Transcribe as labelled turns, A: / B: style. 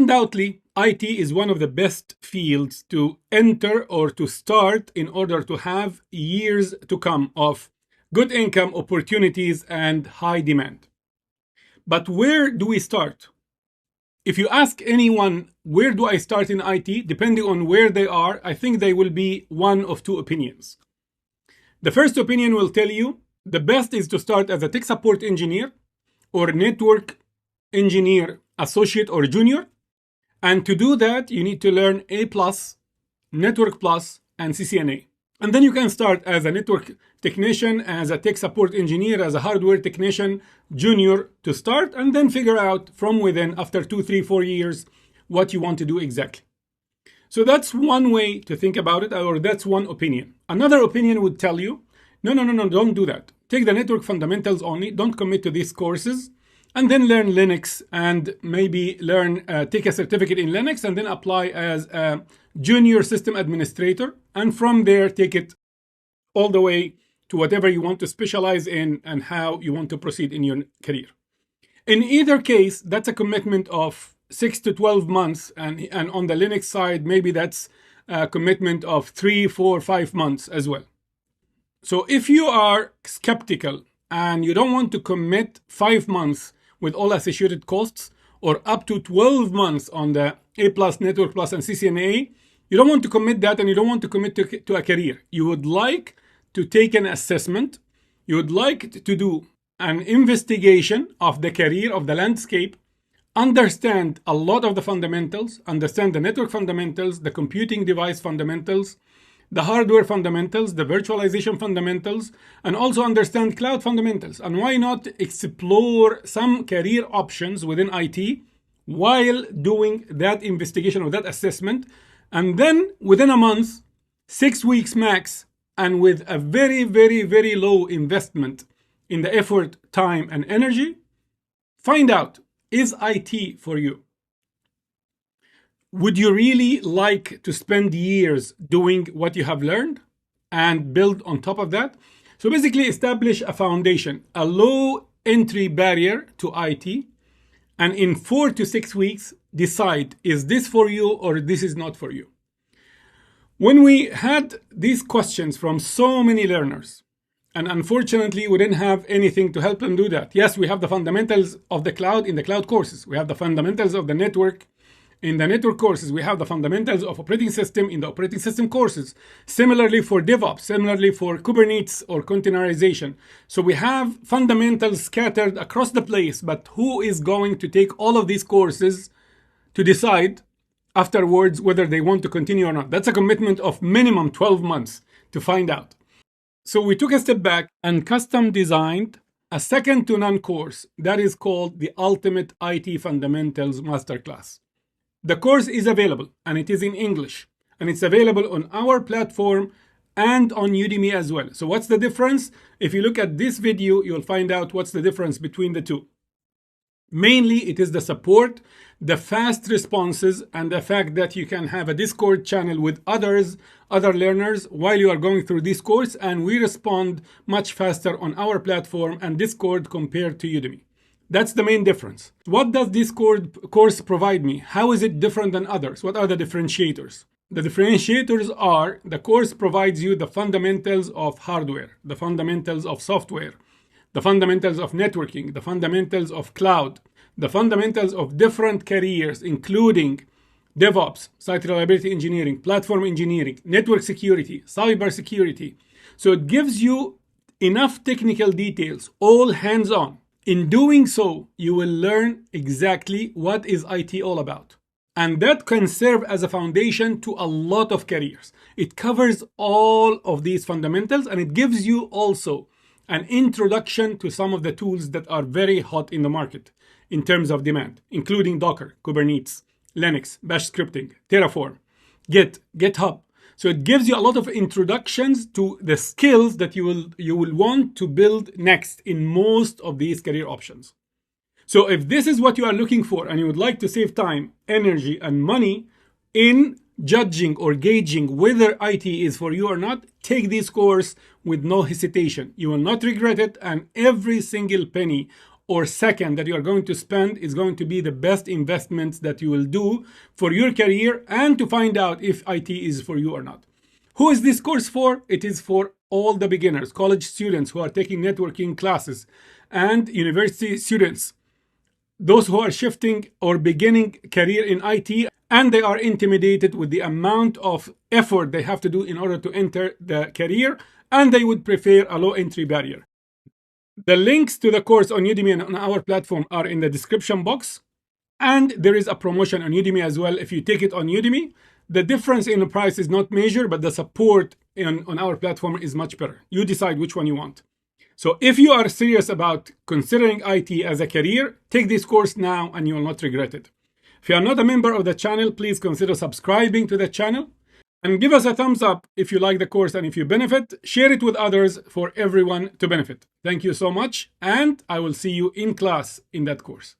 A: Undoubtedly, IT is one of the best fields to enter or to start in order to have years to come of good income, opportunities, and high demand. But where do we start? If you ask anyone, where do I start in IT? Depending on where they are, I think there will be one of two opinions. The first opinion will tell you the best is to start as a tech support engineer or network engineer associate or junior. And to do that, you need to learn A+, Network Plus, and CCNA. And then you can start as a network technician, as a tech support engineer, as a hardware technician, junior to start, and then figure out from within, after 2, 3, 4 years, what you want to do exactly. So that's one way to think about it, or that's one opinion. Another opinion would tell you, no, don't do that. Take the network fundamentals only, don't commit to these courses, and then learn Linux and maybe take a certificate in Linux and then apply as a junior system administrator. And from there, take it all the way to whatever you want to specialize in and how you want to proceed in your career. In either case, that's a commitment of 6 to 12 months. And on the Linux side, maybe that's a commitment of 3, 4, 5 months as well. So if you are skeptical and you don't want to commit 5 months with all associated costs, or up to 12 months on the A+, Network Plus, and CCNA, you don't want to commit that, and you don't want to commit to a career. You would like to take an assessment. You would like to do an investigation of the career, of the landscape, understand a lot of the fundamentals, understand the network fundamentals, the computing device fundamentals, the hardware fundamentals, the virtualization fundamentals, and also understand cloud fundamentals. And why not explore some career options within IT while doing that investigation or that assessment? And then within a month, 6 weeks max, and with a very, very, very low investment in the effort, time, and energy, find out, is IT for you? Would you really like to spend years doing what you have learned and build on top of that? So basically establish a foundation, a low entry barrier to IT, and in 4 to 6 weeks, decide, is this for you or this is not for you? When we had these questions from so many learners, and unfortunately, we didn't have anything to help them do that. Yes, we have the fundamentals of the cloud in the cloud courses. We have the fundamentals of the network in the network courses. We have the fundamentals of operating system in the operating system courses. Similarly for DevOps, similarly for Kubernetes or containerization. So we have fundamentals scattered across the place, but who is going to take all of these courses to decide afterwards whether they want to continue or not? That's a commitment of minimum 12 months to find out. So we took a step back and custom designed a second to none course that is called the Ultimate IT Fundamentals Masterclass. The course is available and it is in English, and it's available on our platform and on Udemy as well. So what's the difference? If you look at this video, you'll find out what's the difference between the two. Mainly, it is the support, the fast responses, and the fact that you can have a Discord channel with other learners while you are going through this course, and we respond much faster on our platform and Discord compared to Udemy. That's the main difference. What does this course provide me? How is it different than others? What are the differentiators? The differentiators are the course provides you the fundamentals of hardware, the fundamentals of software, the fundamentals of networking, the fundamentals of cloud, the fundamentals of different careers, including DevOps, site reliability engineering, platform engineering, network security, cybersecurity. So it gives you enough technical details, all hands-on. In doing so, you will learn exactly what is IT all about. And that can serve as a foundation to a lot of careers. It covers all of these fundamentals, and it gives you also an introduction to some of the tools that are very hot in the market in terms of demand, including Docker, Kubernetes, Linux, Bash scripting, Terraform, Git, GitHub. So it gives you a lot of introductions to the skills that you will want to build next in most of these career options. So if this is what you are looking for and you would like to save time, energy, and money in judging or gauging whether IT is for you or not, take this course with no hesitation. You will not regret it, and every single penny or second that you are going to spend is going to be the best investments that you will do for your career and to find out if IT is for you or not. Who is this course for? It is for all the beginners, college students who are taking networking classes, and university students, those who are shifting or beginning career in IT and they are intimidated with the amount of effort they have to do in order to enter the career, and they would prefer a low entry barrier. The links to the course on Udemy and on our platform are in the description box. And there is a promotion on Udemy as well. If you take it on Udemy, the difference in the price is not major, but the support on our platform is much better. You decide which one you want. So if you are serious about considering IT as a career, take this course now and you will not regret it. If you are not a member of the channel, please consider subscribing to the channel and give us a thumbs up if you like the course, and if you benefit, share it with others for everyone to benefit. Thank you so much, and I will see you in class in that course.